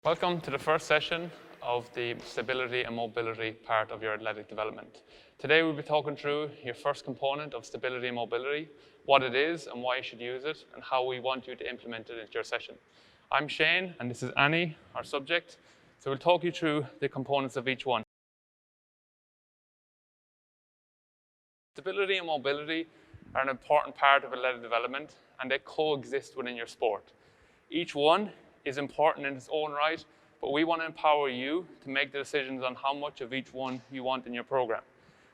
Welcome to the first session of the stability and mobility part of your athletic development. Today we'll be talking through your first component of stability and mobility, what it is and why you should use it, and how we want you to implement it into your session. I'm Shane, and this is Annie, our subject. So we'll talk you through the components of each one. Stability and mobility are an important part of athletic development, and they coexist within your sport. Each one is important in its own right, but we want to empower you to make the decisions on how much of each one you want in your program.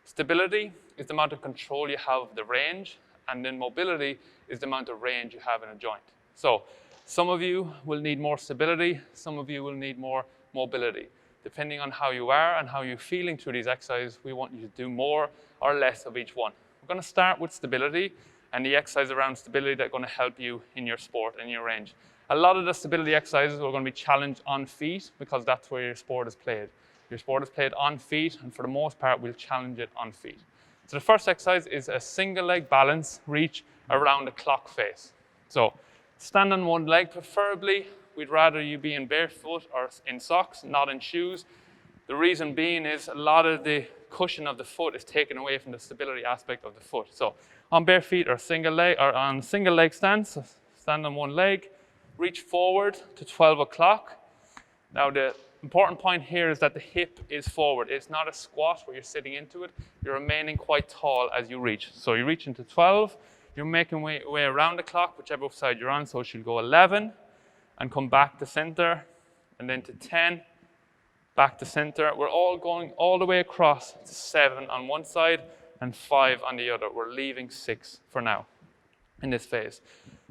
Stability is the amount of control you have of the range, and then mobility is the amount of range you have in a joint. So some of you will need more stability, some of you will need more mobility. Depending on how you are and how you're feeling through these exercises, we want you to do more or less of each one. We're going to start with stability and the exercises around stability that are going to help you in your sport and your range. A lot of the stability exercises are going to be challenged on feet because that's where your sport is played. Your sport is played on feet, and for the most part, we'll challenge it on feet. So the first exercise is a single leg balance reach around a clock face. So stand on one leg, preferably we'd rather you be in barefoot or in socks, not in shoes. The reason being is a lot of the cushion of the foot is taken away from the stability aspect of the foot. So on bare feet or single leg or on single leg stance, so stand on one leg, reach forward to 12 o'clock. Now the important point here is that the hip is forward. It's not a squat where you're sitting into it. You're remaining quite tall as you reach. So you reach into 12, you're making way around the clock, whichever side you're on. So she'll go 11 and come back to center, and then to 10, back to center. We're all going all the way across to 7 on one side and 5 on the other. We're leaving 6 for now in this phase.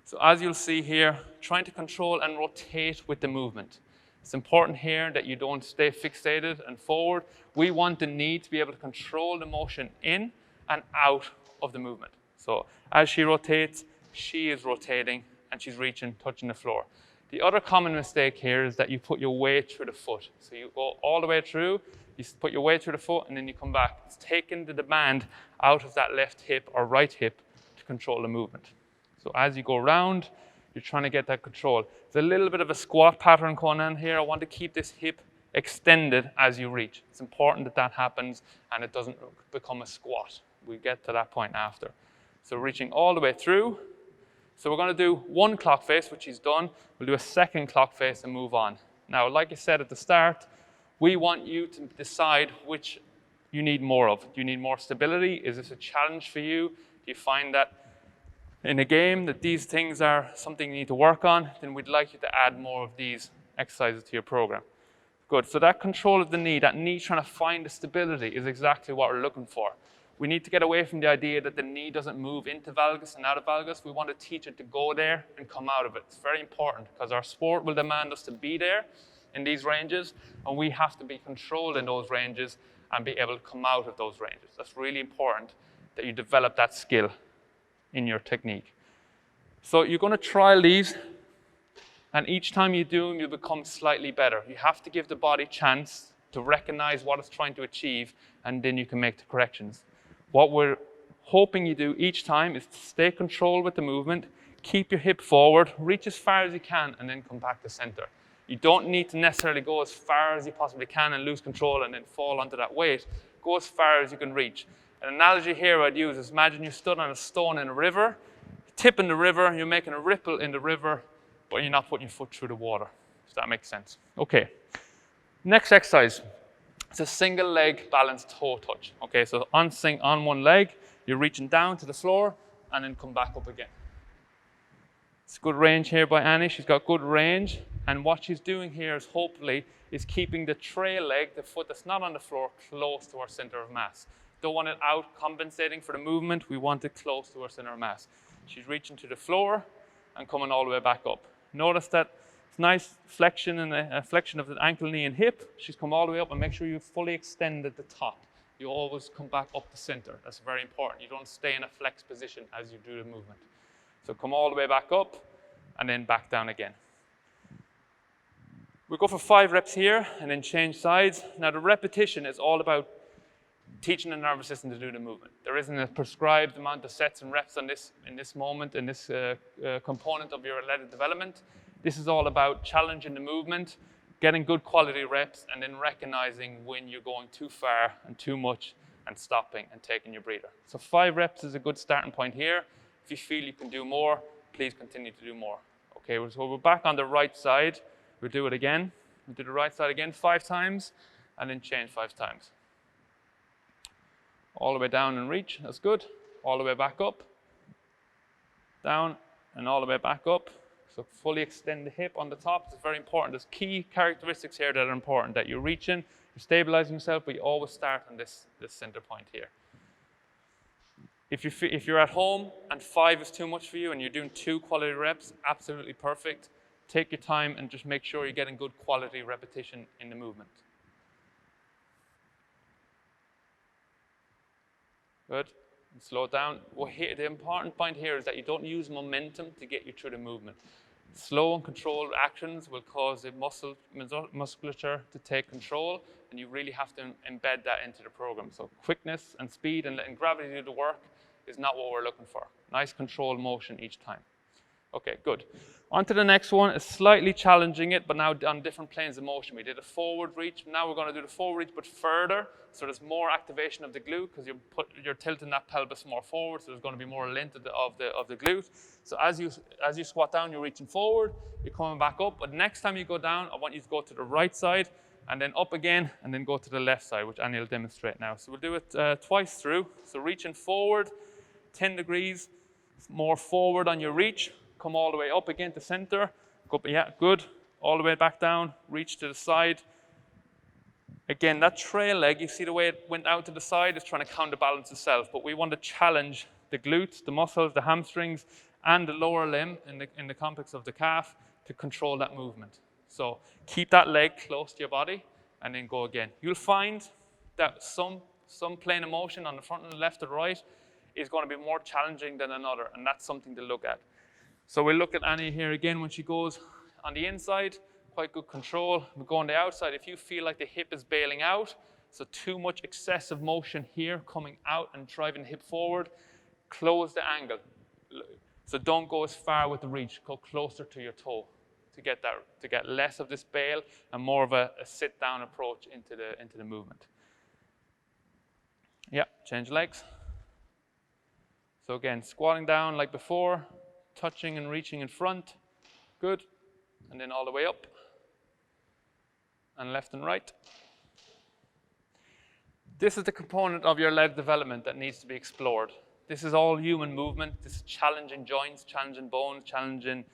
So as you'll see here, trying to control and rotate with the movement. It's important here that you don't stay fixated and forward. We want the knee to be able to control the motion in and out of the movement. So as she rotates, she is rotating and she's reaching, touching the floor. The other common mistake here is that you put your weight through the foot. So you go all the way through, you put your weight through the foot, and then you come back. It's taking the demand out of that left hip or right hip to control the movement. So as you go around, you're trying to get that control. There's a little bit of a squat pattern going on here. I want to keep this hip extended as you reach. It's important that that happens and it doesn't become a squat. We get to that point after. So reaching all the way through. So we're going to do one clock face, which is done. We'll do a second clock face and move on. Now, like I said at the start, we want you to decide which you need more of. Do you need more stability? Is this a challenge for you? Do you find that in a game that these things are something you need to work on? Then we'd like you to add more of these exercises to your program. Good. So that control of the knee, that knee trying to find the stability is exactly what we're looking for. We need to get away from the idea that the knee doesn't move into valgus and out of valgus. We want to teach it to go there and come out of it. It's very important because our sport will demand us to be there in these ranges, and we have to be controlled in those ranges and be able to come out of those ranges. That's really important that you develop that skill in your technique. So you're going to trial these, and each time you do them, you become slightly better. You have to give the body a chance to recognize what it's trying to achieve, and then you can make the corrections. What we're hoping you do each time is to stay controlled with the movement, keep your hip forward, reach as far as you can, and then come back to center. You don't need to necessarily go as far as you possibly can and lose control and then fall onto that weight. Go as far as you can reach. An analogy here I'd use is imagine you stood on a stone in a river, tip in the river, you're making a ripple in the river, but you're not putting your foot through the water. Does that make sense? Okay. Next exercise. It's a single leg balanced toe touch. Okay, so on one leg, you're reaching down to the floor and then come back up again. It's good range here by Annie. She's got good range, and what she's doing here is hopefully is keeping the trail leg, the foot that's not on the floor, close to our center of mass. Don't want it out compensating for the movement. We want it close to our center of mass. She's reaching to the floor and coming all the way back up. Notice that it's nice flexion and a flexion of the ankle, knee, and hip. She's come all the way up, and make sure you fully extend at the top. You always come back up the center. That's very important. You don't stay in a flex position as you do the movement. So come all the way back up and then back down again. We'll go for 5 reps here and then change sides. Now the repetition is all about teaching the nervous system to do the movement. There isn't a prescribed amount of sets and reps on this in this moment, in this component of your athletic development. This is all about challenging the movement, getting good quality reps, and then recognizing when you're going too far and too much and stopping and taking your breather. So 5 reps is a good starting point here. If you feel you can do more, please continue to do more. Okay, so we're back on the right side. We'll do it again. We'll do the right side again 5 times, and then change 5 times. All the way down and reach, that's good. All the way back up, down, and all the way back up. So fully extend the hip on the top. It's very important. There's key characteristics here that are important, that you're reaching, you're stabilizing yourself, but you always start on this center point here. If you're at home and 5 is too much for you and you're doing 2 quality reps, absolutely perfect. Take your time and just make sure you're getting good quality repetition in the movement. Good. And slow it down. Well, the important point here is that you don't use momentum to get you through the movement. Slow and controlled actions will cause the musculature to take control, and you really have to embed that into the program. So quickness and speed and letting gravity do the work is not what we're looking for. Nice controlled motion each time. Okay, good. On to the next one. It's slightly challenging it, but now on different planes of motion. We did a forward reach. Now we're going to do the forward reach, but further. So there's more activation of the glute because you're tilting that pelvis more forward. So there's going to be more length of the glute. So as you squat down, you're reaching forward. You're coming back up. But next time you go down, I want you to go to the right side and then up again, and then go to the left side, which Annie will demonstrate now. So we'll do it twice through. So reaching forward, 10 degrees, more forward on your reach. Come all the way up again to center. Go, yeah, good. All the way back down. Reach to the side. Again, that trail leg, you see the way it went out to the side, is trying to counterbalance itself. But we want to challenge the glutes, the muscles, the hamstrings, and the lower limb in the complex of the calf to control that movement. So keep that leg close to your body and then go again. You'll find that some plane of motion on the front and the left or right is going to be more challenging than another, and that's something to look at. So we'll look at Annie here again when she goes on the inside, quite good control. We go on the outside. If you feel like the hip is bailing out, so too much excessive motion here coming out and driving the hip forward, close the angle. So don't go as far with the reach, go closer to your toe to get less of this bail and more of a sit-down approach into the movement. Yeah, change legs. So again, squatting down like before, touching and reaching in front, good, and then all the way up, and left and right. This is the component of your leg development that needs to be explored. This is all human movement. This is challenging joints, challenging bones, challenging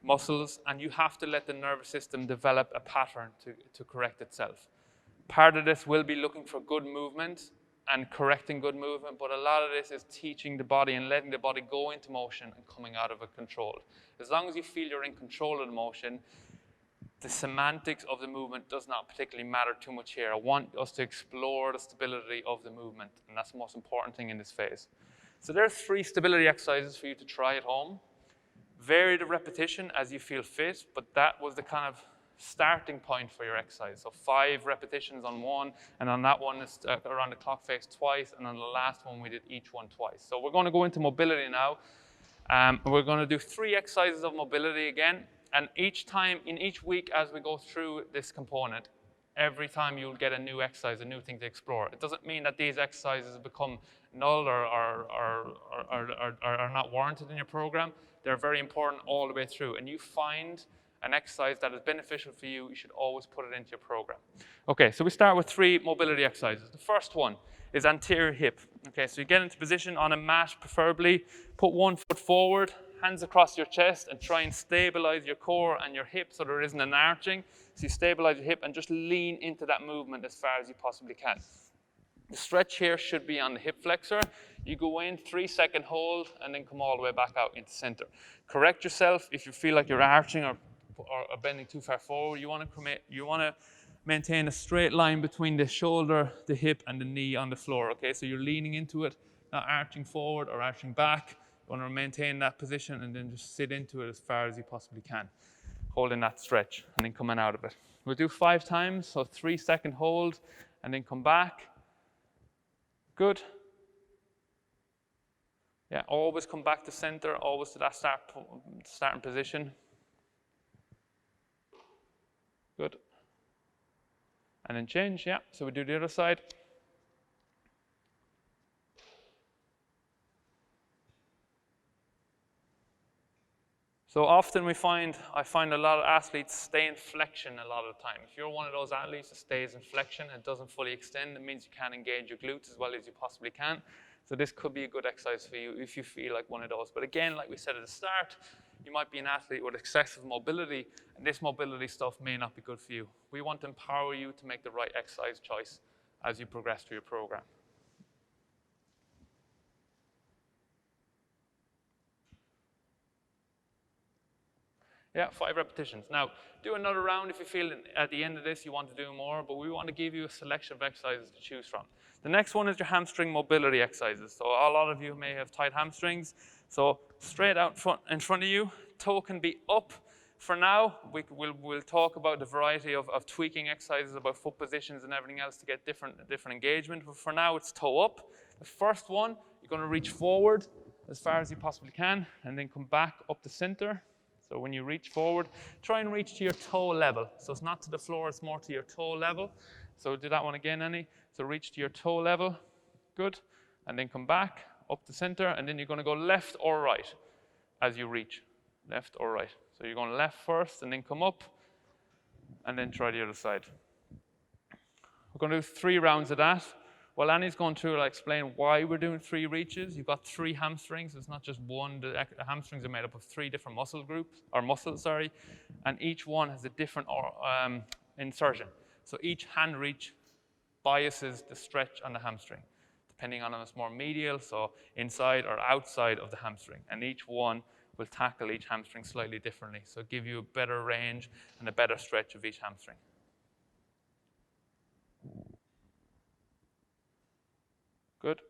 muscles, and you have to let the nervous system develop a pattern to correct itself. Part of this will be looking for good movement and correcting good movement, but a lot of this is teaching the body and letting the body go into motion and coming out of it controlled. As long as you feel you're in control of the motion, the semantics of the movement does not particularly matter too much here. I want us to explore the stability of the movement, and that's the most important thing in this phase. So there are 3 stability exercises for you to try at home. Vary the repetition as you feel fit, but that was the kind of starting point for your exercise. So 5 repetitions on one, and on that one is around the clock face twice, and on the last one we did each one twice. So we're going to go into mobility now. We're going to do 3 exercises of mobility again, and each time in each week as we go through this component, every time you'll get a new exercise, a new thing to explore. It doesn't mean that these exercises become null or are not warranted in your program. They're very important all the way through, and you find an exercise that is beneficial for you, you should always put it into your program. Okay, so we start with 3 mobility exercises. The first one is anterior hip. Okay, so you get into position on a mat preferably, put one foot forward, hands across your chest, and try and stabilize your core and your hip so there isn't an arching. So you stabilize your hip and just lean into that movement as far as you possibly can. The stretch here should be on the hip flexor. You go in, 3-second hold, and then come all the way back out into center. Correct yourself if you feel like you're arching or bending too far forward. You want to maintain a straight line between the shoulder, the hip, and the knee on the floor. Okay, so you're leaning into it, not arching forward or arching back. You want to maintain that position and then just sit into it as far as you possibly can, holding that stretch and then coming out of it. We'll do 5 times, so 3-second hold and then come back. Good. Yeah, always come back to center, always to that starting position. Good. And then change, yeah. So we do the other side. So often I find a lot of athletes stay in flexion a lot of the time. If you're one of those athletes that stays in flexion and doesn't fully extend, it means you can't engage your glutes as well as you possibly can. So this could be a good exercise for you if you feel like one of those. But again, like we said at the start, you might be an athlete with excessive mobility, and this mobility stuff may not be good for you. We want to empower you to make the right exercise choice as you progress through your program. Yeah, 5 repetitions. Now, do another round if you feel at the end of this you want to do more, but we want to give you a selection of exercises to choose from. The next one is your hamstring mobility exercises. So a lot of you may have tight hamstrings. So straight out in front of you, toe can be up. For now, we'll talk about the variety of tweaking exercises, about foot positions and everything else to get different engagement. But for now, it's toe up. The first one, you're going to reach forward as far as you possibly can, and then come back up the center. So when you reach forward, try and reach to your toe level. So it's not to the floor, it's more to your toe level. So do that one again, Annie. So reach to your toe level. Good. And then come back up the center, and then you're going to go left or right as you reach. Left or right. So you're going left first, and then come up, and then try the other side. We're going to do 3 rounds of that. While Annie's going through, I'll explain why we're doing 3 reaches. You've got 3 hamstrings. It's not just one. The hamstrings are made up of 3 different muscle groups, or muscles, sorry. And each one has a different insertion. So each hand reach biases the stretch on the hamstring, depending on if it's more medial, so inside or outside of the hamstring. And each one will tackle each hamstring slightly differently. So give you a better range and a better stretch of each hamstring. Good.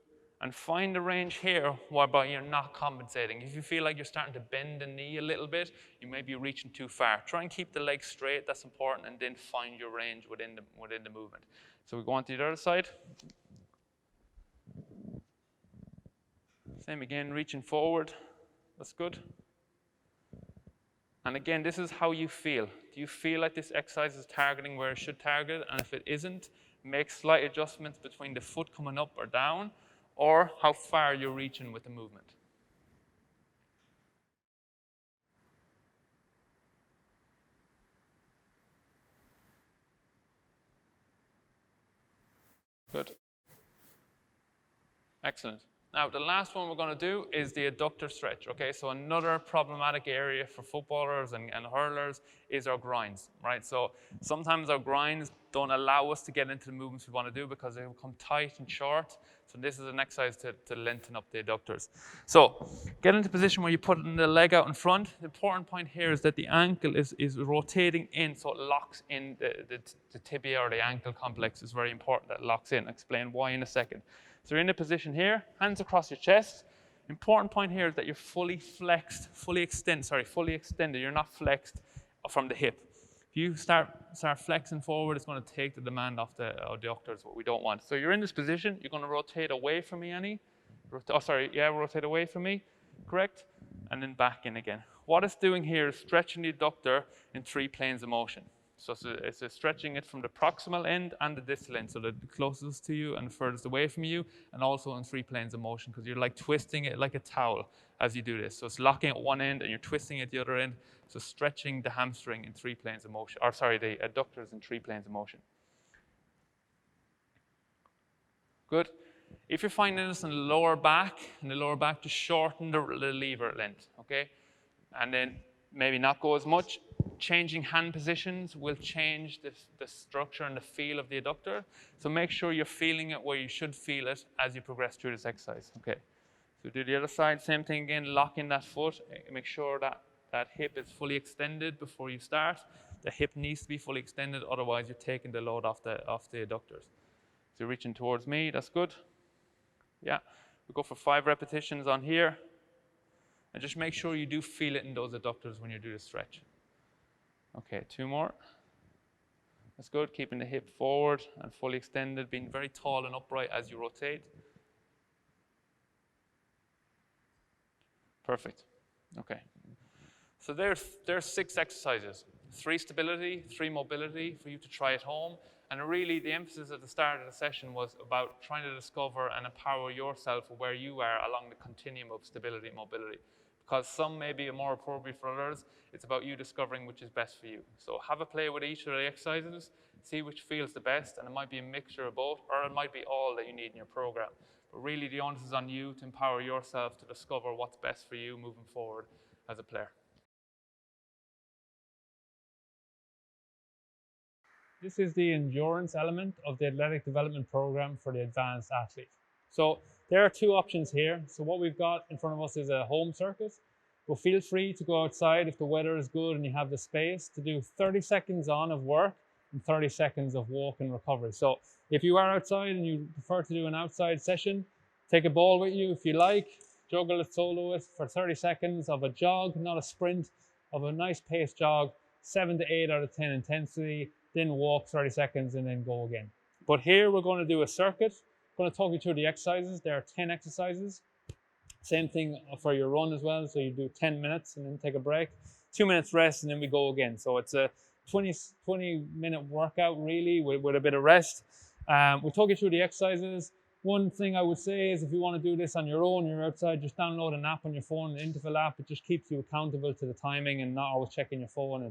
And find the range here whereby you're not compensating. If you feel like you're starting to bend the knee a little bit, you may be reaching too far. Try and keep the leg straight, that's important, and then find your range within the movement. So we go on to the other side. Same again, reaching forward. That's good. And again, this is how you feel. Do you feel like this exercise is targeting where it should target? And if it isn't, make slight adjustments between the foot coming up or down, or how far you're reaching with the movement. Good. Excellent. Now, the last one we're going to do is the adductor stretch, okay? So another problematic area for footballers and hurlers is our grinds, right? So sometimes our grinds don't allow us to get into the movements we want to do because they become tight and short. So this is an exercise to lengthen up the adductors. So get into a position where you put the leg out in front. The important point here is that the ankle is rotating in, so it locks in the tibia or the ankle complex. Is very important that it locks in. I'll explain why in a second. So you're in a position here, hands across your chest. Important point here is that you're fully flexed, fully extended. You're not flexed from the hip. If you start flexing forward, it's going to take the demand off the adductors, what we don't want. So you're in this position. You're going to rotate away from me, Annie. Rotate away from me. Correct? And then back in again. What it's doing here is stretching the adductor in 3 planes of motion. So it's stretching it from the proximal end and the distal end, so the closest to you and furthest away from you, and also on 3 planes of motion, because you're like twisting it like a towel as you do this. So it's locking at one end and you're twisting at the other end, so stretching the hamstring in 3 planes of motion, the adductors in 3 planes of motion. Good. If you're finding this in the lower back, just shorten the lever length, okay? And then maybe not go as much. Changing hand positions will change the structure and the feel of the adductor. So make sure you're feeling it where you should feel it as you progress through this exercise. Okay. So do the other side, same thing again, lock in that foot. Make sure that hip is fully extended before you start. The hip needs to be fully extended, otherwise you're taking the load off the adductors. So you're reaching towards me, that's good. Yeah, we go for 5 repetitions on here. And just make sure you do feel it in those adductors when you do the stretch. Okay, 2 more. That's good, keeping the hip forward and fully extended, being very tall and upright as you rotate. Perfect. Okay. So there's 6 exercises. 3 stability, 3 mobility for you to try at home. And really the emphasis at the start of the session was about trying to discover and empower yourself where you are along the continuum of stability and mobility. Because some may be more appropriate for others, it's about you discovering which is best for you. So have a play with each of the exercises, see which feels the best, and it might be a mixture of both, or it might be all that you need in your program. But really the onus is on you to empower yourself to discover what's best for you moving forward as a player. This is the endurance element of the athletic development program for the advanced athlete. So there are 2 options here. So what we've got in front of us is a home circuit. Well, feel free to go outside if the weather is good and you have the space to do 30 seconds on of work and 30 seconds of walk and recovery. So if you are outside and you prefer to do an outside session, take a ball with you if you like, juggle it, solo it for 30 seconds of a jog, not a sprint, of a nice pace jog, 7 to 8 out of 10 intensity, then walk 30 seconds and then go again. But here we're going to do a circuit. I'm going to talk you through the exercises. There are 10 exercises. Same thing for your run as well. So you do 10 minutes and then take a break, 2 minutes rest, and then we go again. So it's a 20-minute workout really with a bit of rest. We'll talk you through the exercises. One thing I would say is if you want to do this on your own, you're outside, just download an app on your phone, an interval app. It just keeps you accountable to the timing and not always checking your phone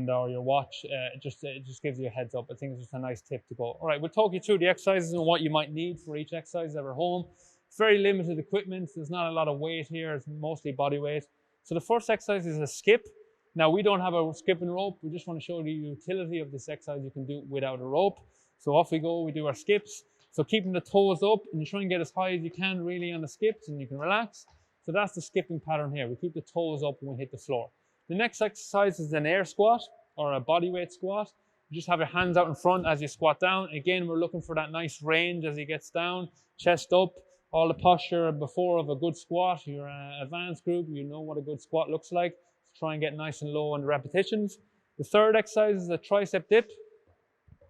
or your watch. It just gives you a heads up. I think it's just a nice tip to go. All right, we'll talk you through the exercises and what you might need for each exercise at home. It's very limited equipment. There's not a lot of weight here. It's mostly body weight. So the first exercise is a skip. Now we don't have a skipping rope. We just want to show you the utility of this exercise. You can do it without a rope. So off we go. We do our skips. So keeping the toes up and you try and get as high as you can really on the skips and you can relax. So that's the skipping pattern here. We keep the toes up when we hit the floor. The next exercise is an air squat or a body weight squat. You just have your hands out in front as you squat down. Again, we're looking for that nice range as he gets down, chest up, all the posture before of a good squat. You're an advanced group, you know what a good squat looks like. So try and get nice and low on the repetitions. The third exercise is a tricep dip.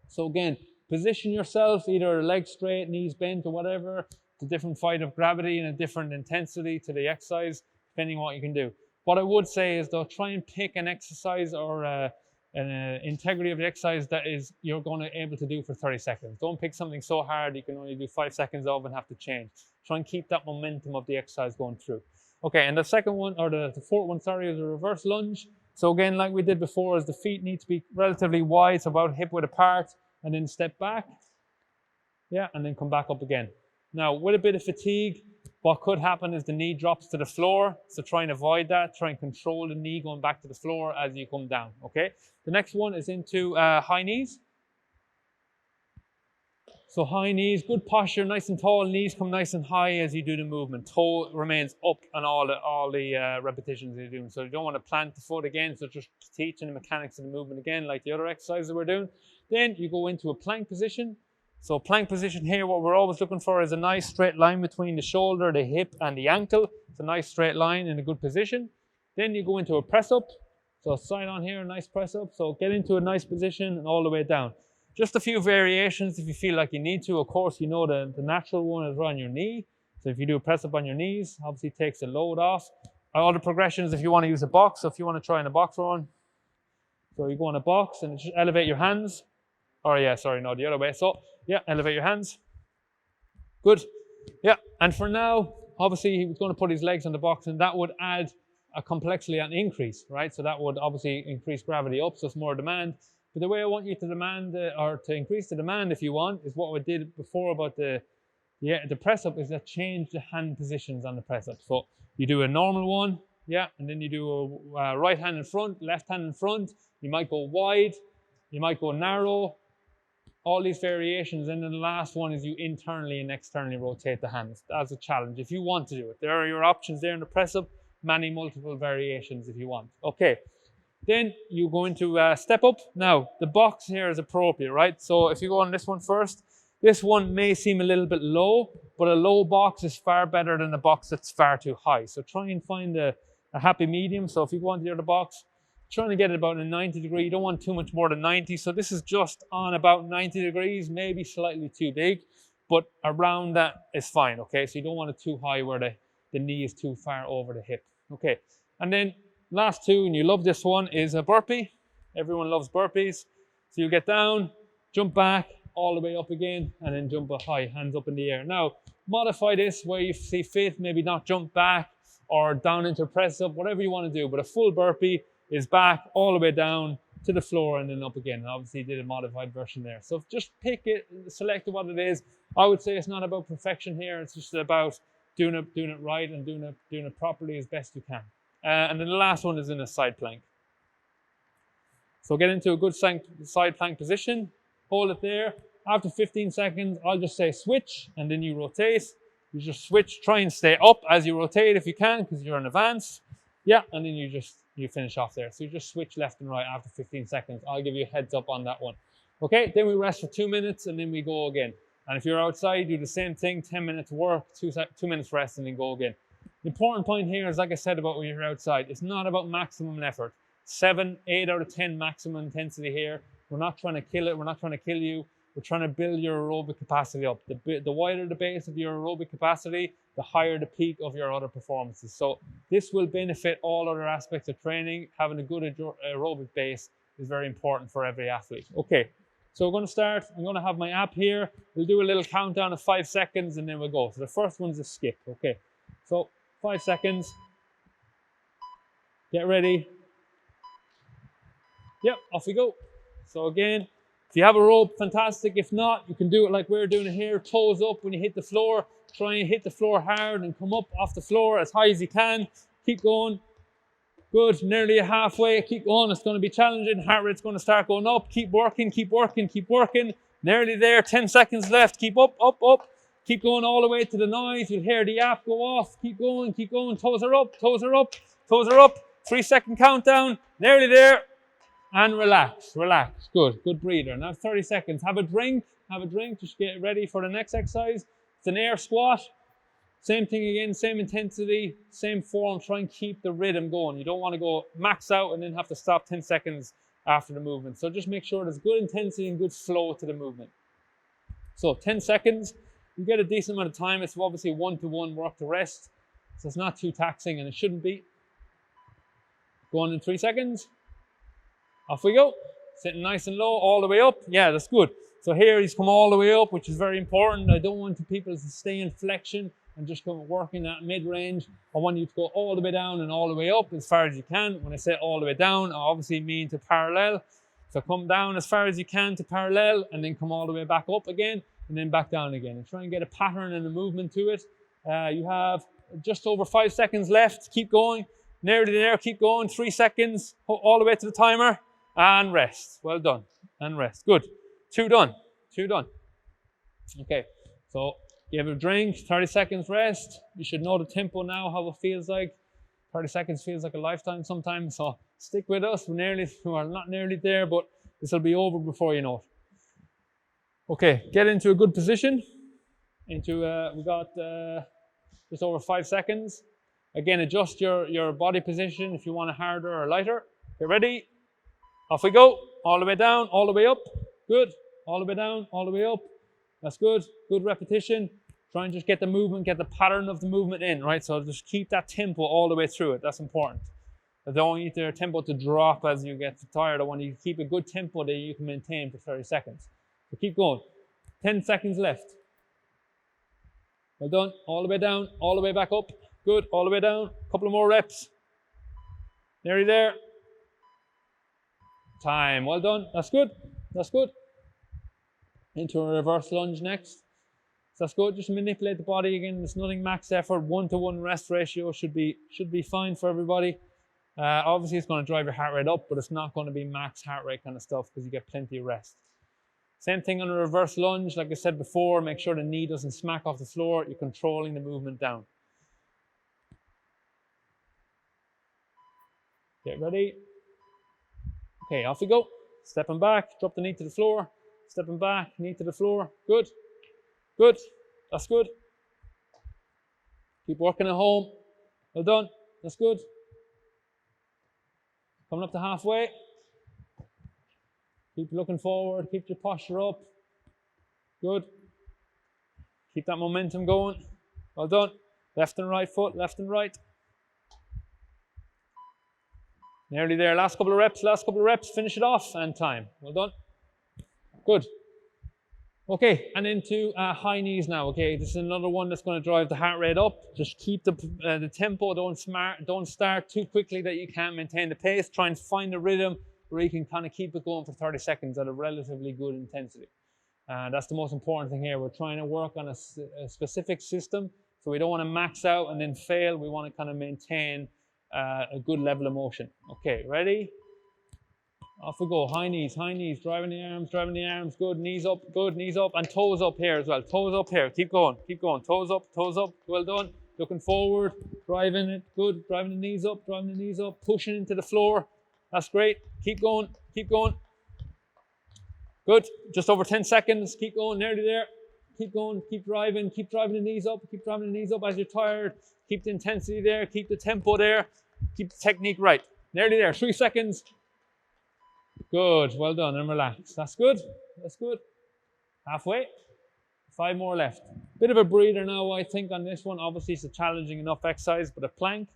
So again, position yourself, either legs straight, knees bent or whatever. It's a different fight of gravity and a different intensity to the exercise, depending on what you can do. What I would say is though, try and pick an exercise or an integrity of the exercise that is you're going to be able to do for 30 seconds. Don't pick something so hard you can only do 5 seconds of and have to change. Try and keep that momentum of the exercise going through. Okay, and the second one, or the fourth one, sorry, is a reverse lunge. So again, like we did before, is the feet need to be relatively wide, so about hip width apart, and then step back. Yeah, and then come back up again. Now, with a bit of fatigue, what could happen is the knee drops to the floor. So try and avoid that. Try and control the knee going back to the floor as you come down, okay? The next one is into high knees. So high knees, good posture, nice and tall. Knees come nice and high as you do the movement. Toe remains up on all the repetitions you're doing. So you don't want to plant the foot again. So just teaching the mechanics of the movement again, like the other exercises we're doing. Then you go into a plank position. So plank position here, what we're always looking for is a nice straight line between the shoulder, the hip, and the ankle. It's a nice straight line in a good position. Then you go into a press up. So side on here, a nice press up. So get into a nice position and all the way down. Just a few variations if you feel like you need to. Of course, you know the natural one is on your knee. So if you do a press up on your knees, obviously it takes the load off. All the progressions if you want to use a box. So if you want to try in a box run. So you go in a box and just elevate your hands. Or yeah, sorry, no, the other way. So yeah, elevate your hands. Good. Yeah, and for now, obviously he was going to put his legs on the box and that would add a complexity and increase, right? So that would obviously increase gravity up, so it's more demand. But the way I want you to demand, or to increase the demand if you want, is what we did before about the press up, is that change the hand positions on the press up. So you do a normal one, yeah, and then you do a right hand in front, left hand in front. You might go wide, you might go narrow, all these variations. And then the last one is you internally and externally rotate the hands. That's a challenge if you want to do it. There are your options there in the press up, multiple variations if you want. Okay. Then you go into step up. Now, the box here is appropriate, right? So if you go on this one first, this one may seem a little bit low, but a low box is far better than a box that's far too high. So try and find a happy medium. So if you go on the other box, trying to get it about a 90 degree. You don't want too much more than 90. So this is just on about 90 degrees, maybe slightly too big, but around that is fine, okay? So you don't want it too high where the knee is too far over the hip, okay? And then last two, and you love this one, is a burpee. Everyone loves burpees. So you get down, jump back, all the way up again, and then jump up high, hands up in the air. Now, modify this where you see fit, maybe not jump back or down into press up, whatever you want to do. But a full burpee is back, all the way down to the floor and then up again. And obviously you did a modified version there. So just pick it, select what it is. I would say it's not about perfection here. It's just about doing it right and doing it properly as best you can. And then the last one is in a side plank. So get into a good side plank position, hold it there. After 15 seconds, I'll just say switch, and then you rotate. You just switch, try and stay up as you rotate if you can, because you're in advance. Yeah, and then you finish off there. So you just switch left and right after 15 seconds. I'll give you a heads up on that one. Okay, then we rest for 2 minutes, and then we go again. And if you're outside, do the same thing, 10 minutes work, 2 minutes rest, and then go again. The important point here is, like I said about when you're outside, it's not about maximum effort. 7, 8 out of 10 maximum intensity here. We're not trying to kill it. We're not trying to kill you. We're trying to build your aerobic capacity up. The wider the base of your aerobic capacity, the higher the peak of your other performances. So this will benefit all other aspects of training. Having a good aerobic base is very important for every athlete. Okay, so we're going to start. I'm going to have my app here. We'll do a little countdown of 5 seconds and then we'll go. So the first one's a skip. Okay, so 5 seconds. Get ready. Yep, off we go. So again, if you have a rope, fantastic. If not, you can do it like we're doing it here. Toes up when you hit the floor. Try and hit the floor hard and come up off the floor as high as you can. Keep going. Good, nearly halfway. Keep going. It's going to be challenging. Heart rate's going to start going up. Keep working, keep working, keep working. Nearly there. 10 seconds left. Keep up, up, up. Keep going all the way to the noise. You'll hear the app go off. Keep going, keep going. Toes are up, toes are up, toes are up. 3-second countdown. Nearly there. And relax, relax. Good, good breather. Now 30 seconds. Have a drink, just get ready for the next exercise. It's an air squat. Same thing again, same intensity, same form. Try and keep the rhythm going. You don't want to go max out and then have to stop 10 seconds after the movement. So just make sure there's good intensity and good flow to the movement. So 10 seconds, you get a decent amount of time. It's obviously 1-to-1 work to rest. So it's not too taxing and it shouldn't be. Going in 3 seconds. Off we go. Sitting nice and low, all the way up. Yeah, that's good. So here he's come all the way up, which is very important. I don't want people to stay in flexion and just come working that mid-range. I want you to go all the way down and all the way up as far as you can. When I say all the way down, I obviously mean to parallel. So come down as far as you can to parallel and then come all the way back up again and then back down again. And try and get a pattern and a movement to it. You have just over 5 seconds left. Keep going. Nearly there. Keep going. 3 seconds. All the way to the timer. And rest. Well done. And rest. Good. 2 done. 2 done. Okay. So you have a drink, 30 seconds rest. You should know the tempo now, how it feels like. 30 seconds feels like a lifetime sometimes. So stick with us. We're not nearly there, but this will be over before you know it. Okay. Get into a good position. We got just over 5 seconds. Again, adjust your body position if you want it harder or lighter. Get ready. Off we go, all the way down, all the way up. Good, all the way down, all the way up. That's good, good repetition. Try and just get the movement, get the pattern of the movement in, right? So just keep that tempo all the way through it. That's important. I don't want your tempo to drop as you get tired. I want you to keep a good tempo that you can maintain for 30 seconds. So keep going. 10 seconds left. Well done, all the way down, all the way back up. Good, all the way down. A couple of more reps. Nearly there. Time. Well done. That's good. That's good. Into a reverse lunge next. So that's good. Just manipulate the body again. There's nothing max effort. 1-to-1 rest ratio should be fine for everybody. Obviously, it's going to drive your heart rate up, but it's not going to be max heart rate kind of stuff because you get plenty of rest. Same thing on a reverse lunge. Like I said before, make sure the knee doesn't smack off the floor. You're controlling the movement down. Get ready. Okay, off we go. Stepping back, drop the knee to the floor. Stepping back, knee to the floor. Good. Good. That's good. Keep working at home. Well done. That's good. Coming up to halfway. Keep looking forward. Keep your posture up. Good. Keep that momentum going. Well done. Left and right foot, left and right. Nearly there. Last couple of reps, finish it off, and time. Well done. Good. Okay, and into high knees now. Okay, this is another one that's going to drive the heart rate up. Just keep the tempo. Don't start too quickly that you can't maintain the pace. Try and find a rhythm where you can kind of keep it going for 30 seconds at a relatively good intensity. That's the most important thing here. We're trying to work on a specific system, so we don't want to max out and then fail. We want to kind of maintain a good level of motion. Okay, ready? Off we go. High knees, driving the arms, good, knees up, and toes up here as well. Toes up here, keep going, toes up, well done. Looking forward, driving it, good, driving the knees up, pushing into the floor. That's great, keep going. Good, just over 10 seconds, keep going, nearly there. Keep going, keep driving the knees up, as you're tired. Keep the intensity there, keep the tempo there, keep the technique right. Nearly there, 3 seconds. Good, well done, and relax. That's good. Halfway. 5 more left. Bit of a breather now, I think, on this one. Obviously, it's a challenging enough exercise, but a plank.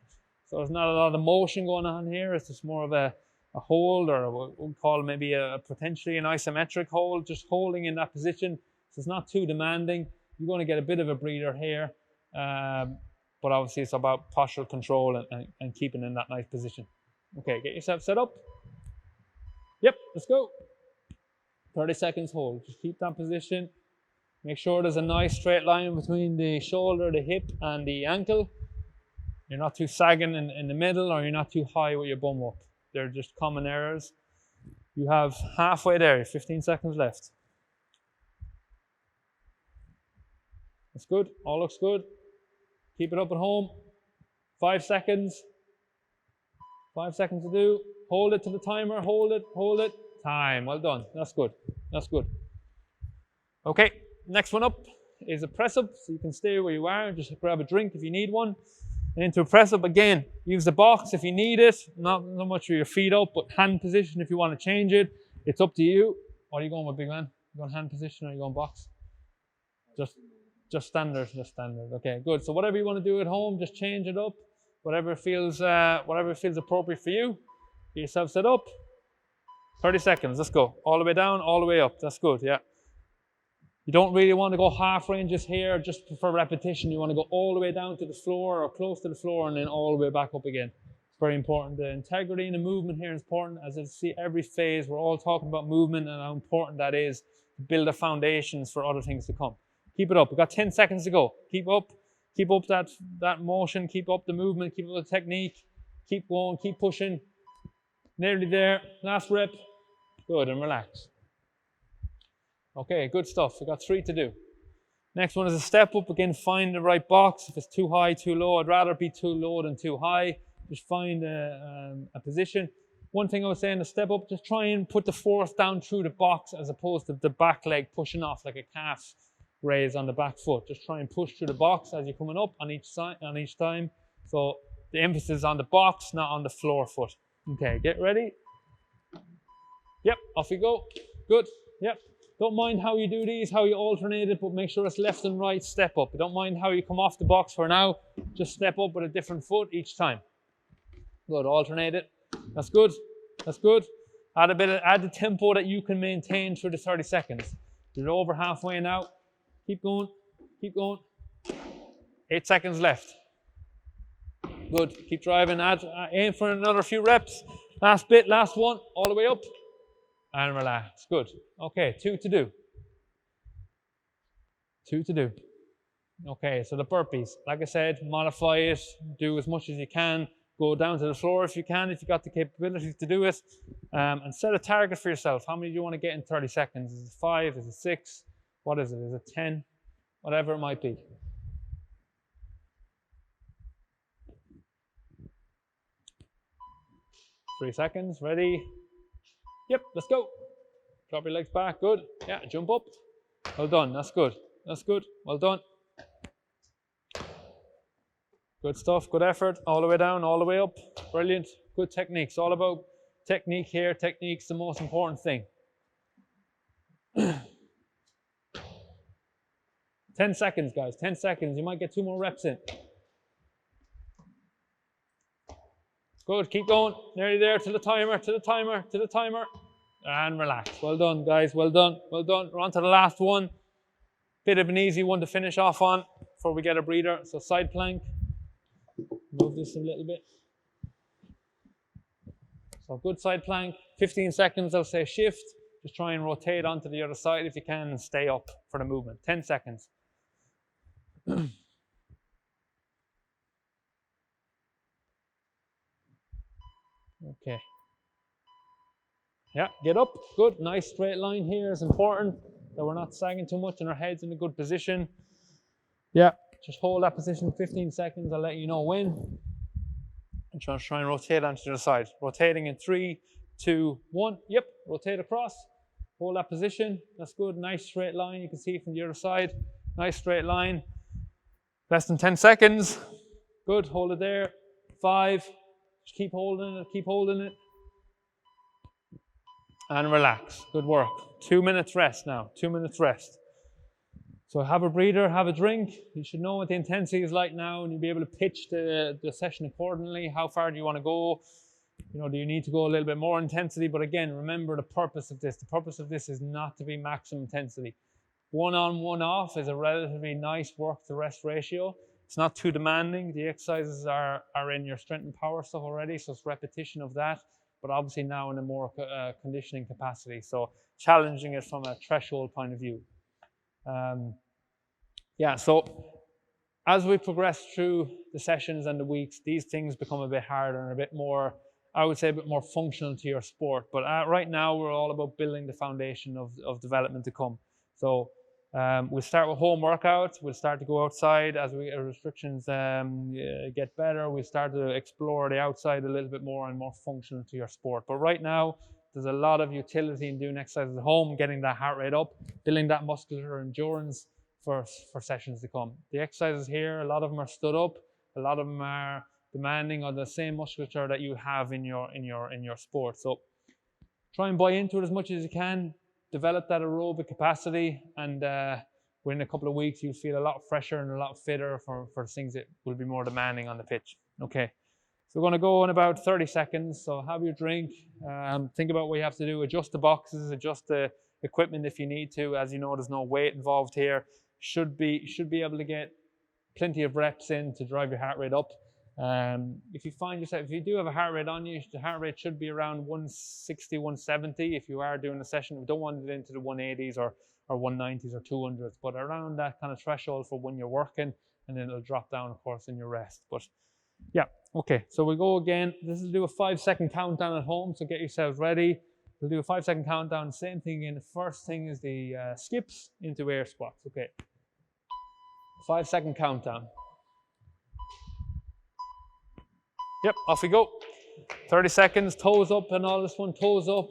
So there's not a lot of motion going on here. It's just more of a hold, or what we'll call maybe potentially an isometric hold, just holding in that position. So it's not too demanding. You're going to get a bit of a breather here. But obviously, it's about postural control and keeping in that nice position. Okay, get yourself set up. Yep, let's go. 30 seconds hold. Just keep that position. Make sure there's a nice straight line between the shoulder, the hip, and the ankle. You're not too sagging in the middle, or you're not too high with your bum up. They're just common errors. You have halfway there, 15 seconds left. That's good. All looks good. Keep it up at home. 5 seconds. 5 seconds to do. Hold it to the timer. Hold it. Time. Well done. That's good. Okay, next one up is a press up. So you can stay where you are. Just grab a drink if you need one. And into a press up again. Use the box if you need it. Not much with your feet up, but hand position if you want to change it. It's up to you. What are you going with, big man? You going hand position or you going box? Just standard. Okay, good. So whatever you want to do at home, just change it up. Whatever feels appropriate for you. Get yourself set up. 30 seconds. Let's go. All the way down, all the way up. That's good. Yeah. You don't really want to go half ranges here just for repetition. You want to go all the way down to the floor or close to the floor and then all the way back up again. It's very important. The integrity and the movement here is important. As you see, every phase, we're all talking about movement and how important that is to build the foundations for other things to come. Keep it up. We've got 10 seconds to go. Keep up that motion. Keep up the movement. Keep up the technique. Keep going. Keep pushing. Nearly there. Last rep. Good, and relax. Okay, good stuff. We've got 3 to do. Next one is a step up. Again, find the right box. If it's too high, too low, I'd rather be too low than too high. Just find a position. One thing I was saying, a step up, just try and put the force down through the box as opposed to the back leg pushing off like a calf raise on the back foot. Just try and push through the box as you're coming up on each time. So the emphasis is on the box, not on the floor foot. Okay, get ready. Yep, off you go. Good. Yep. Don't mind how you do these, how you alternate it, but make sure it's left and right, step up. Don't mind how you come off the box for now. Just step up with a different foot each time. Good, alternate it. That's good. Add the tempo that you can maintain through the 30 seconds. You're over halfway now. Keep going. 8 seconds left. Good, keep driving. Aim for another few reps. Last bit, last one, all the way up. And relax, good. Okay, 2 to do. Okay, so the burpees. Like I said, modify it, do as much as you can. Go down to the floor if you can, if you've got the capabilities to do it. And set a target for yourself. How many do you want to get in 30 seconds? Is it 5? Is it 6? What is it? Is it 10? Whatever it might be. Three seconds, ready? Yep, let's go. Drop your legs back, good. Yeah, jump up. Well done, that's good. Well done. Good stuff, good effort. All the way down, all the way up. Brilliant, good technique. It's all about technique here. Technique's the most important thing. 10 seconds, guys, 10 seconds. You might get 2 more reps in. Good, keep going. Nearly there, to the timer, to the timer, to the timer. And relax. Well done, guys, well done, well done. We're on to the last one. Bit of an easy one to finish off on before we get a breather. So side plank. Move this a little bit. So good side plank. 15 seconds, I'll say shift. Just try and rotate onto the other side if you can and stay up for the movement. 10 seconds. Okay. Yeah, get up. Good. Nice straight line here is important, that we're not sagging too much and our head's in a good position. Yeah, just hold that position 15 seconds. I'll let you know when. And try and rotate onto the other side. Rotating in 3, 2, 1. Yep, rotate across. Hold that position. That's good. Nice straight line. You can see from the other side. Nice straight line. Less than 10 seconds. Good. Hold it there. 5. Just keep holding it. Keep holding it. And relax. Good work. 2 minutes rest now. 2 minutes rest. So have a breather, have a drink. You should know what the intensity is like now, and you'll be able to pitch the session accordingly. How far do you want to go? You know, do you need to go a little bit more intensity? But again, remember the purpose of this. The purpose of this is not to be maximum intensity. 1 on, 1 off is a relatively nice work to rest ratio. It's not too demanding. The exercises are in your strength and power stuff already, so it's repetition of that, but obviously now in a more conditioning capacity. So challenging it from a threshold point of view. Yeah, so as we progress through the sessions and the weeks, these things become a bit harder and a bit more, I would say, a bit more functional to your sport. But right now, we're all about building the foundation of development to come. So we'll start with home workouts. We'll start to go outside as restrictions get better. We'll start to explore the outside a little bit more and more functional to your sport. But right now, there's a lot of utility in doing exercises at home, getting that heart rate up, building that muscular endurance for sessions to come. The exercises here, a lot of them are stood up. A lot of them are demanding of the same musculature that you have in your sport. So try and buy into it as much as you can. Develop that aerobic capacity, and within a couple of weeks, you'll feel a lot fresher and a lot fitter for things that will be more demanding on the pitch. Okay. So we're going to go in about 30 seconds. So have your drink. Think about what you have to do. Adjust the boxes, adjust the equipment if you need to. As you know, there's no weight involved here. Should be able to get plenty of reps in to drive your heart rate up. If you find yourself, if you do have a heart rate on you, the heart rate should be around 160, 170 if you are doing a session. We don't want it into the 180s or 190s or 200s, but around that kind of threshold for when you're working, and then it'll drop down, of course, in your rest. But yeah, okay, so we'll go again. This is do a 5-second countdown at home, so get yourselves ready. We'll do a 5-second countdown. Same thing again. The first thing is the skips into air squats. Okay, 5-second countdown. Yep, off we go. 30 seconds, toes up and all this one. Toes up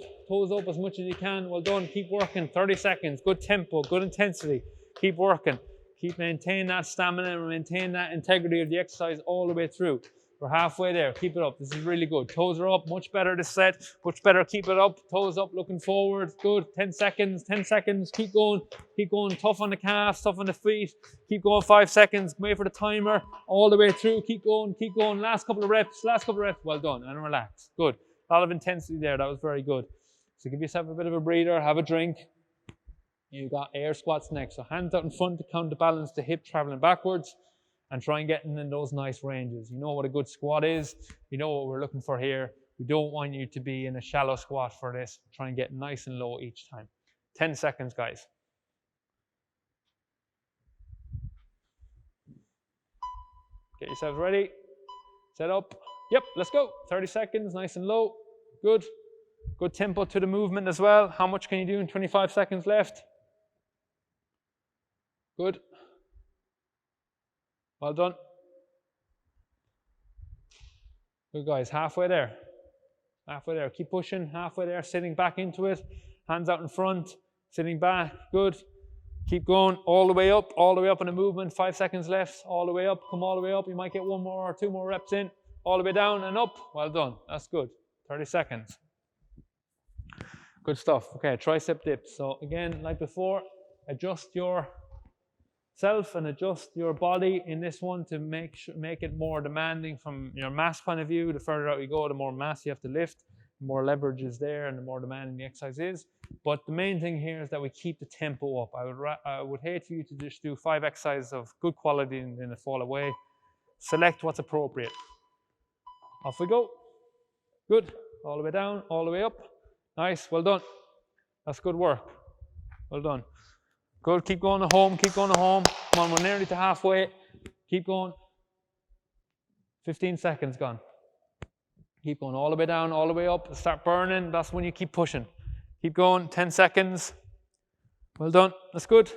as much as you can. Well done, keep working. 30 seconds, good tempo, good intensity. Keep working. Keep maintaining that stamina and maintain that integrity of the exercise all the way through. We're halfway there. Keep it up. This is really good. Toes are up. Much better this set. Much better. Keep it up. Toes up. Looking forward. Good. 10 seconds. 10 seconds. Keep going. Keep going. Tough on the calves. Tough on the feet. Keep going. 5 seconds. Wait for the timer. All the way through. Keep going. Keep going. Last couple of reps. Last couple of reps. Well done. And relax. Good. A lot of intensity there. That was very good. So give yourself a bit of a breather. Have a drink. You got air squats next. So hands out in front to counterbalance the hip traveling backwards. And try and get in those nice ranges. You know what a good squat is. You know what we're looking for here. We don't want you to be in a shallow squat for this. Try and get nice and low each time. 10 seconds, guys. Get yourselves ready. Set up. Yep, let's go. 30 seconds, nice and low. Good. Good tempo to the movement as well. How much can you do in 25 seconds left? Good. Well done. Good, guys. Halfway there. Halfway there. Keep pushing. Halfway there. Sitting back into it. Hands out in front. Sitting back. Good. Keep going. All the way up. All the way up in the movement. 5 seconds left. All the way up. Come all the way up. You might get 1 more or 2 more reps in. All the way down and up. Well done. That's good. 30 seconds. Good stuff. Okay, tricep dips. So again, like before, adjust your yourself and adjust your body in this one to make it more demanding from your mass point of view. The further out you go, the more mass you have to lift, the more leverage is there, and the more demanding the exercise is. But the main thing here is that we keep the tempo up. I would hate for you to just do 5 exercises of good quality and then fall away. Select what's appropriate. Off we go. Good. All the way down, all the way up. Nice. Well done. That's good work. Well done. Good. Keep going to home. Keep going to home. Come on, we're nearly to halfway. Keep going. 15 seconds gone. Keep going all the way down, all the way up. Start burning. That's when you keep pushing. Keep going. 10 seconds. Well done. That's good.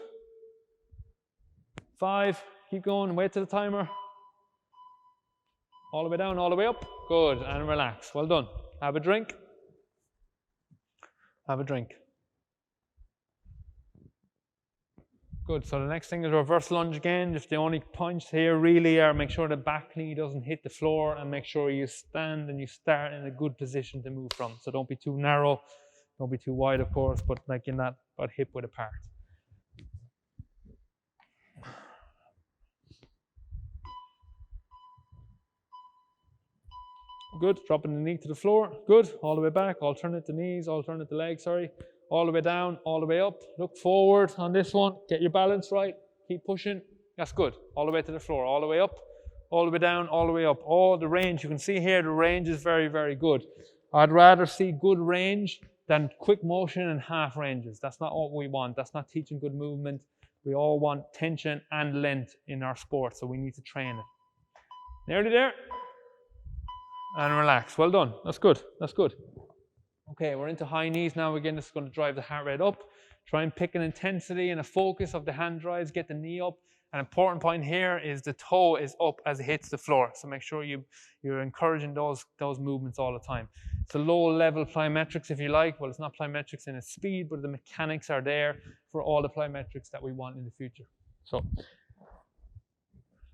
5. Keep going. Wait till the timer. All the way down, all the way up. Good. And relax. Well done. Have a drink. Have a drink. Good. So the next thing is reverse lunge again. Just the only points here really are make sure the back knee doesn't hit the floor and make sure you stand and you start in a good position to move from. So don't be too narrow. Don't be too wide, of course, but like in that about hip width apart. Good. Dropping the knee to the floor. Good. All the way back. Alternate the knees. Alternate the legs. Sorry. All the way down. All the way up. Look forward on this one. Get your balance right. Keep pushing. That's good. All the way to the floor. All the way up. All the way down. All the way up. Oh, the range. You can see here the range is very, very good. I'd rather see good range than quick motion and half ranges. That's not what we want. That's not teaching good movement. We all want tension and length in our sport, so we need to train it. Nearly there. And relax. Well done. That's good. That's good. Okay, we're into high knees now. Again, this is going to drive the heart rate up. Try and pick an intensity and a focus of the hand drives. Get the knee up. An important point here is the toe is up as it hits the floor. So make sure you're encouraging those movements all the time. It's a low-level plyometrics, if you like. Well, it's not plyometrics in its speed, but the mechanics are there for all the plyometrics that we want in the future. So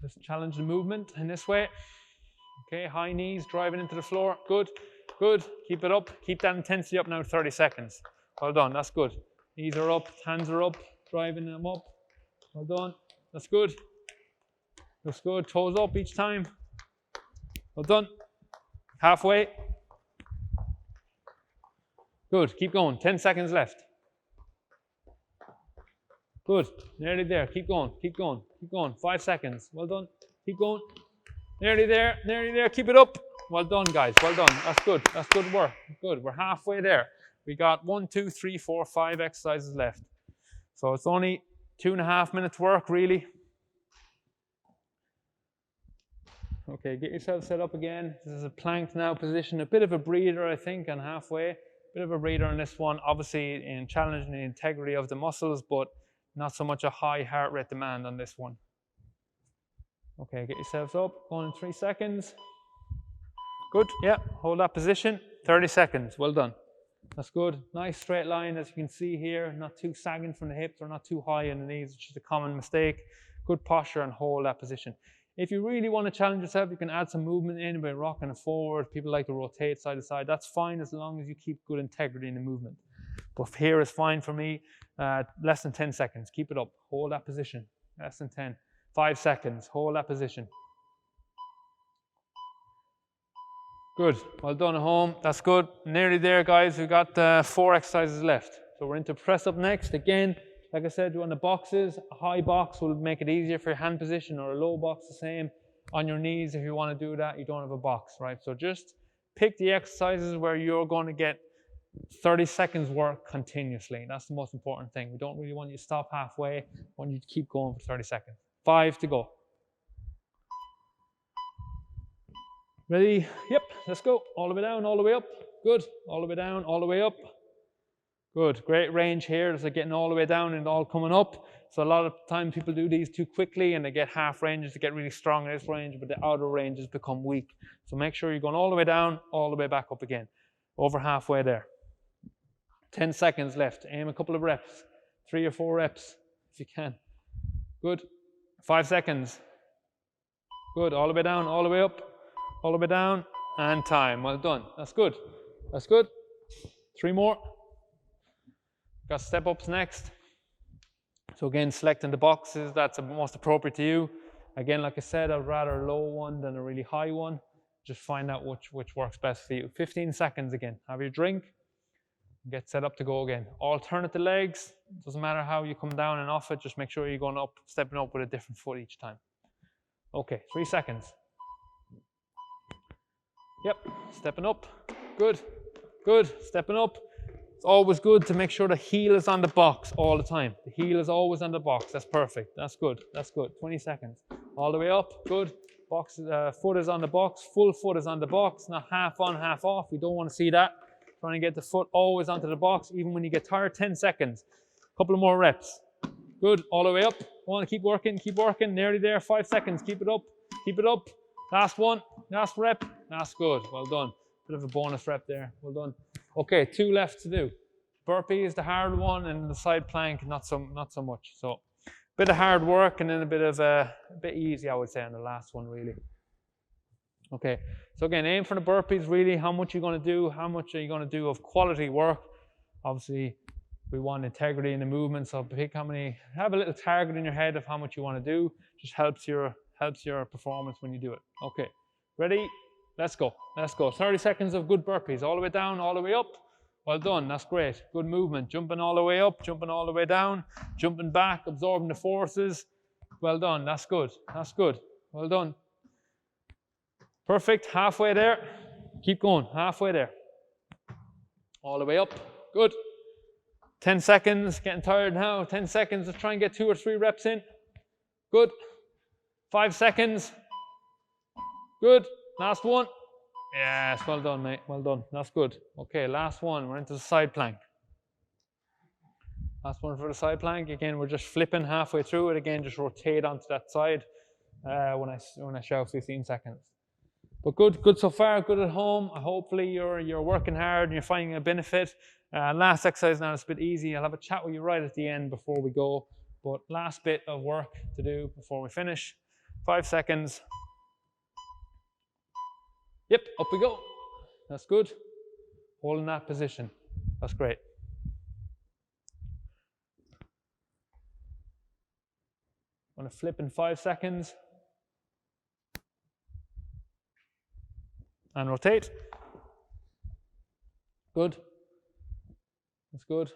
just challenge the movement in this way. Okay, high knees, driving into the floor. Good, good. Keep it up. Keep that intensity up now, 30 seconds. Well done, that's good. Knees are up, hands are up, driving them up. Well done, that's good. Looks good, toes up each time. Well done. Halfway. Good, keep going, 10 seconds left. Good, nearly there, keep going, keep going, keep going. 5 seconds, well done, keep going. Nearly there, keep it up. Well done, guys, well done. That's good work. Good, we're halfway there. We got 1, 2, 3, 4, 5 exercises left. So it's only 2.5 minutes work, really. Okay, get yourself set up again. This is a plank now position. A bit of a breather, I think, on halfway. Bit of a breather on this one, obviously in challenging the integrity of the muscles, but not so much a high heart rate demand on this one. Okay, get yourselves up, going in 3 seconds. Good, yeah, hold that position, 30 seconds, well done. That's good, nice straight line as you can see here, not too sagging from the hips or not too high in the knees, which is a common mistake. Good posture and hold that position. If you really want to challenge yourself, you can add some movement in by rocking it forward. People like to rotate side to side, that's fine as long as you keep good integrity in the movement. But here is fine for me, less than 10 seconds, keep it up, hold that position, less than 10. 5 seconds, hold that position. Good, well done at home, that's good. Nearly there, guys, we've got 4 exercises left. So we're into press up next. Again, like I said, doing the boxes. A high box will make it easier for your hand position, or a low box the same. On your knees, if you want to do that, you don't have a box, right? So just pick the exercises where you're going to get 30 seconds work continuously. That's the most important thing. We don't really want you to stop halfway. We want you to keep going for 30 seconds. 5 to go. Ready? Yep, let's go. All the way down, all the way up. Good. All the way down, all the way up. Good. Great range here. It's like getting all the way down and all coming up. So a lot of time people do these too quickly and they get half ranges to get really strong in this range, but the outer ranges become weak. So make sure you're going all the way down, all the way back up again. Over halfway there. 10 seconds left. Aim a couple of reps. 3 or 4 reps if you can. Good. 5 seconds. Good, all the way down, all the way up, all the way down, and time. Well done, that's good. That's good. 3 more. Got step ups next. So again, selecting the boxes that's the most appropriate to you. Again, like I said, I'd rather a low one than a really high one. Just find out which works best for you. 15 seconds again. Have your drink. Get set up to go again. Alternate the legs. Doesn't matter how you come down and off it. Just make sure you're going up, stepping up with a different foot each time. Okay, 3 seconds. Yep, stepping up. Good, good, stepping up. It's always good to make sure the heel is on the box all the time. The heel is always on the box. That's perfect. That's good. That's good. 20 seconds. All the way up. Good. Box, foot is on the box. Full foot is on the box. Not half on, half off. We don't want to see that. Trying to get the foot always onto the box, even when you get tired. 10 seconds. Couple of more reps. Good. All the way up. Want to keep working. Keep working. Nearly there. 5 seconds. Keep it up. Keep it up. Last one. Last rep. That's good. Well done. Bit of a bonus rep there. Well done. Okay, 2 left to do. Burpee is the hard one, and the side plank not so much. So, bit of hard work, and then a bit easy, I would say, on the last one, really. Okay, so again, aim for the burpees. Really, how much you're going to do? How much are you going to do of quality work? Obviously, we want integrity in the movement. So pick how many. Have a little target in your head of how much you want to do. Just helps your performance when you do it. Okay, ready? Let's go. Let's go. 30 seconds of good burpees. All the way down, all the way up. Well done. That's great. Good movement. Jumping all the way up, jumping all the way down, jumping back, absorbing the forces. Well done. That's good. That's good. Well done. Perfect. Halfway there. Keep going. Halfway there. All the way up. Good. 10 seconds. Getting tired now. 10 seconds. Let's try and get 2 or 3 reps in. Good. 5 seconds. Good. Last one. Yes, well done, mate. Well done. That's good. Okay, last one. We're into the side plank. Last one for the side plank. Again, we're just flipping halfway through it. Again, just rotate onto that side when I shout 15 seconds. But good so far. Good at home. Hopefully you're working hard and you're finding a benefit. Last exercise now is a bit easy. I'll have a chat with you right at the end before we go. But last bit of work to do before we finish. 5 seconds. Yep, up we go. That's good. Holding that position. That's great. I'm going to flip in 5 seconds. And rotate. Good. That's good.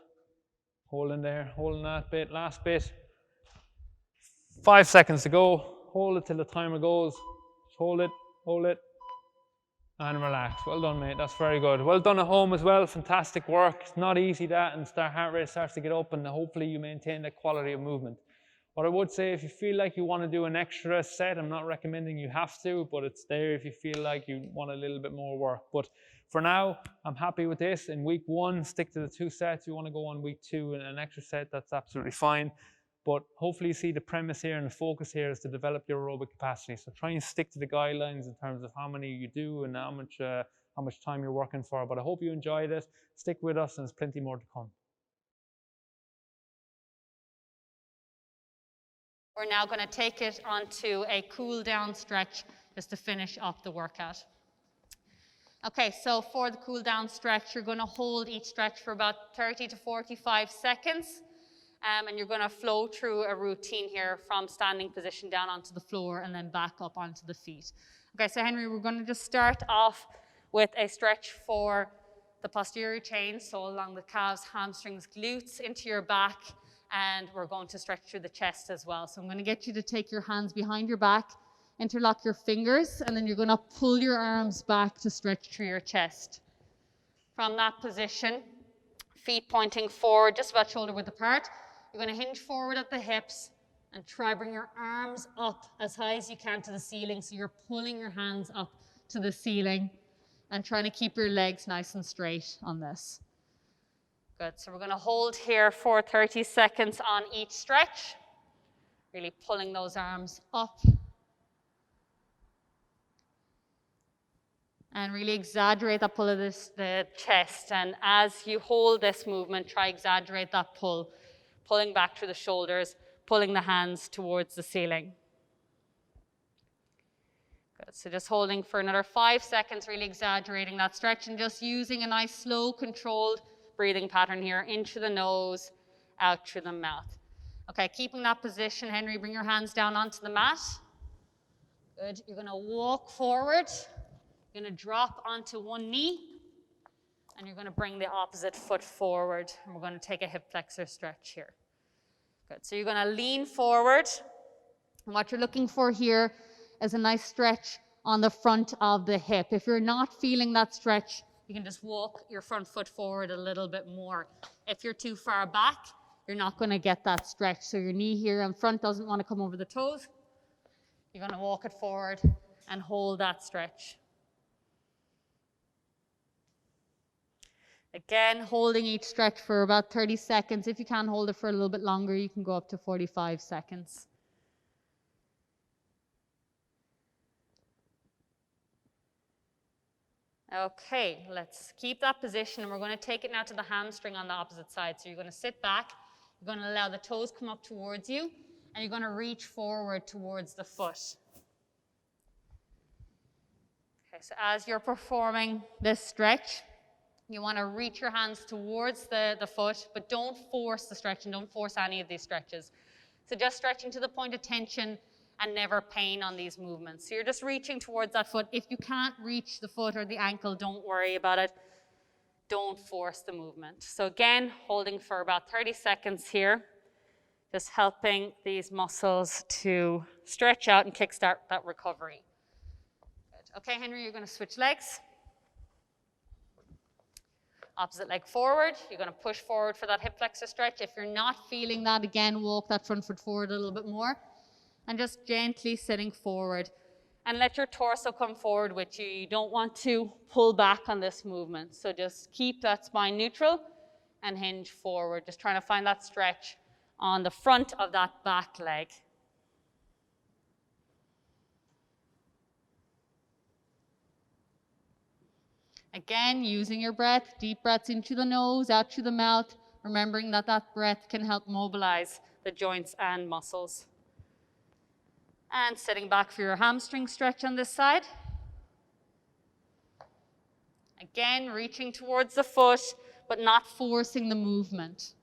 Holding there, holding that bit, last bit. 5 seconds to go. Hold it till the timer goes. Just hold it, and relax. Well done, mate. That's very good. Well done at home as well. Fantastic work. It's not easy that, and heart rate starts to get up, and hopefully you maintain that quality of movement. What I would say, if you feel like you want to do an extra set, I'm not recommending you have to, but it's there if you feel like you want a little bit more work. But for now, I'm happy with this. In week 1, stick to the 2 sets. You want to go on week 2 and an extra set, that's absolutely fine. But hopefully you see the premise here and the focus here is to develop your aerobic capacity. So try and stick to the guidelines in terms of how many you do and how much time you're working for. But I hope you enjoyed it. Stick with us, and there's plenty more to come. We're now going to take it onto a cool down stretch just to finish off the workout. Okay, so for the cool down stretch, you're going to hold each stretch for about 30 to 45 seconds. And you're going to flow through a routine here from standing position down onto the floor and then back up onto the feet. Okay, so Henry, we're going to just start off with a stretch for the posterior chain, so along the calves, hamstrings, glutes, into your back, and we're going to stretch through the chest as well. So I'm going to get you to take your hands behind your back, interlock your fingers, and then you're going to pull your arms back to stretch through your chest. From that position, feet pointing forward, just about shoulder width apart. You're going to hinge forward at the hips and try bring your arms up as high as you can to the ceiling. So you're pulling your hands up to the ceiling and trying to keep your legs nice and straight on this. Good. So we're going to hold here for 30 seconds on each stretch. Really pulling those arms up. And really exaggerate that pull of the chest. And as you hold this movement, try exaggerate that pull. Pulling back through the shoulders, pulling the hands towards the ceiling. Good. So just holding for another 5 seconds, really exaggerating that stretch and just using a nice slow, controlled breathing pattern here. In through the nose, out through the mouth. Okay, keeping that position, Henry, bring your hands down onto the mat. Good. You're going to walk forward. You're going to drop onto one knee. And you're going to bring the opposite foot forward. And we're going to take a hip flexor stretch here. Good. So you're going to lean forward. And what you're looking for here is a nice stretch on the front of the hip. If you're not feeling that stretch, you can just walk your front foot forward a little bit more. If you're too far back, you're not going to get that stretch. So your knee here in front doesn't want to come over the toes. You're going to walk it forward and hold that stretch. Again, holding each stretch for about 30 seconds. If you can hold it for a little bit longer, you can go up to 45 seconds. Okay, let's keep that position, and we're going to take it now to the hamstring on the opposite side. So you're going to sit back, you're going to allow the toes come up towards you, and you're going to reach forward towards the foot. Okay, so as you're performing this stretch, you want to reach your hands towards the foot, but don't force the stretch and don't force any of these stretches. So just stretching to the point of tension and never pain on these movements. So you're just reaching towards that foot. If you can't reach the foot or the ankle, don't worry about it. Don't force the movement. So again, holding for about 30 seconds here, just helping these muscles to stretch out and kickstart that recovery. Good. Okay, Henry, you're going to switch legs. Opposite leg forward. You're going to push forward for that hip flexor stretch. If you're not feeling that, again, walk that front foot forward a little bit more. And just gently sitting forward. And let your torso come forward with you. You don't want to pull back on this movement. So just keep that spine neutral and hinge forward. Just trying to find that stretch on the front of that back leg. Again, using your breath, deep breaths into the nose, out through the mouth, remembering that that breath can help mobilize the joints and muscles. And sitting back for your hamstring stretch on this side. Again, reaching towards the foot, but not forcing the movement.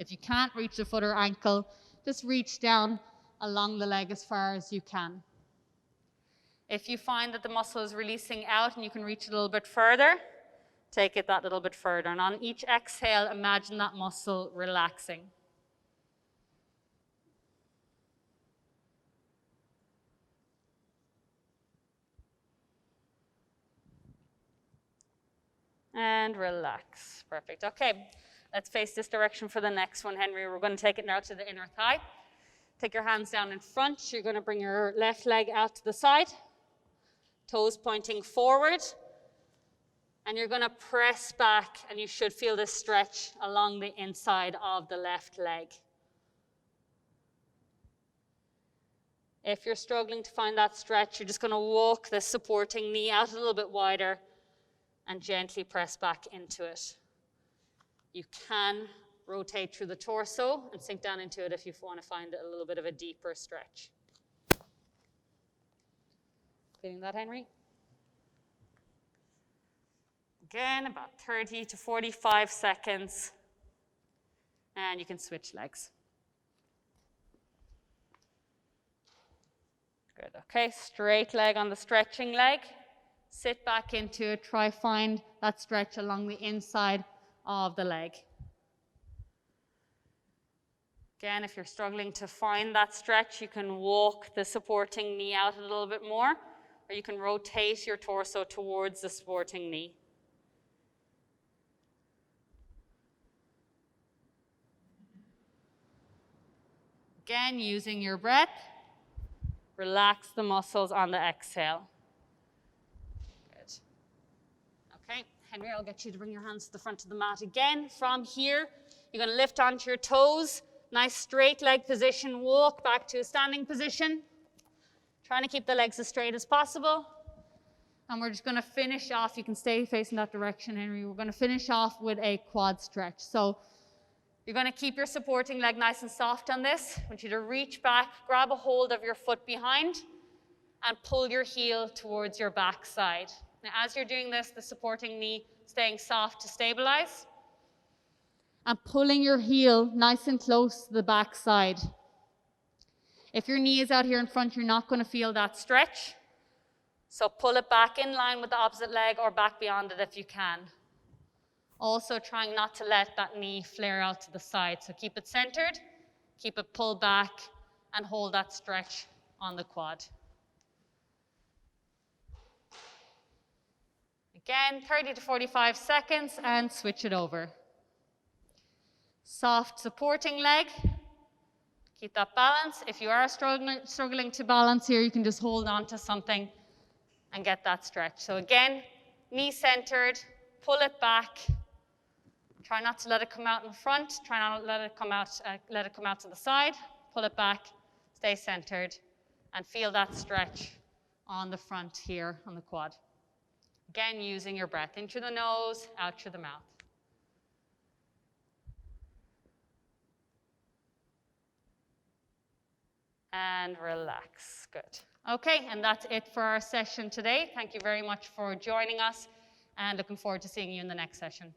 If you can't reach the foot or ankle, just reach down along the leg as far as you can. If you find that the muscle is releasing out and you can reach it a little bit further, take it that little bit further. And on each exhale, imagine that muscle relaxing. And relax. Perfect. Okay, let's face this direction for the next one, Henry. We're going to take it now to the inner thigh. Take your hands down in front. You're going to bring your left leg out to the side. Toes pointing forward. And you're going to press back, and you should feel this stretch along the inside of the left leg. If you're struggling to find that stretch, you're just going to walk the supporting knee out a little bit wider and gently press back into it. You can rotate through the torso and sink down into it if you want to find a little bit of a deeper stretch. Feeling that, Henry? Again, about 30 to 45 seconds. And you can switch legs. Good. Okay, straight leg on the stretching leg. Sit back into it. Try find that stretch along the inside of the leg. Again, if you're struggling to find that stretch, you can walk the supporting knee out a little bit more, or you can rotate your torso towards the supporting knee. Again, using your breath, relax the muscles on the exhale. Good. Okay, Henry, I'll get you to bring your hands to the front of the mat again. From here, you're going to lift onto your toes. Nice straight leg position. Walk back to a standing position. Trying to keep the legs as straight as possible. And we're just going to finish off. You can stay facing that direction, Henry. We're going to finish off with a quad stretch. So you're going to keep your supporting leg nice and soft on this. I want you to reach back, grab a hold of your foot behind, and pull your heel towards your back side. Now, as you're doing this, the supporting knee staying soft to stabilize. and pulling your heel nice and close to the back side. If your knee is out here in front, you're not going to feel that stretch. So pull it back in line with the opposite leg or back beyond it if you can. Also trying not to let that knee flare out to the side. So keep it centered, keep it pulled back, and hold that stretch on the quad. Again, 30 to 45 seconds and switch it over. Soft supporting leg. Keep that balance. If you are struggling to balance here, you can just hold on to something and get that stretch. So again, knee centered, pull it back. Try not to let it come out in front. Try not to let it come out to the side. Pull it back, stay centered, and feel that stretch on the front here on the quad. Again, using your breath in through the nose, out through the mouth. And relax. Good. Okay, and that's it for our session today. Thank you very much for joining us, and looking forward to seeing you in the next session.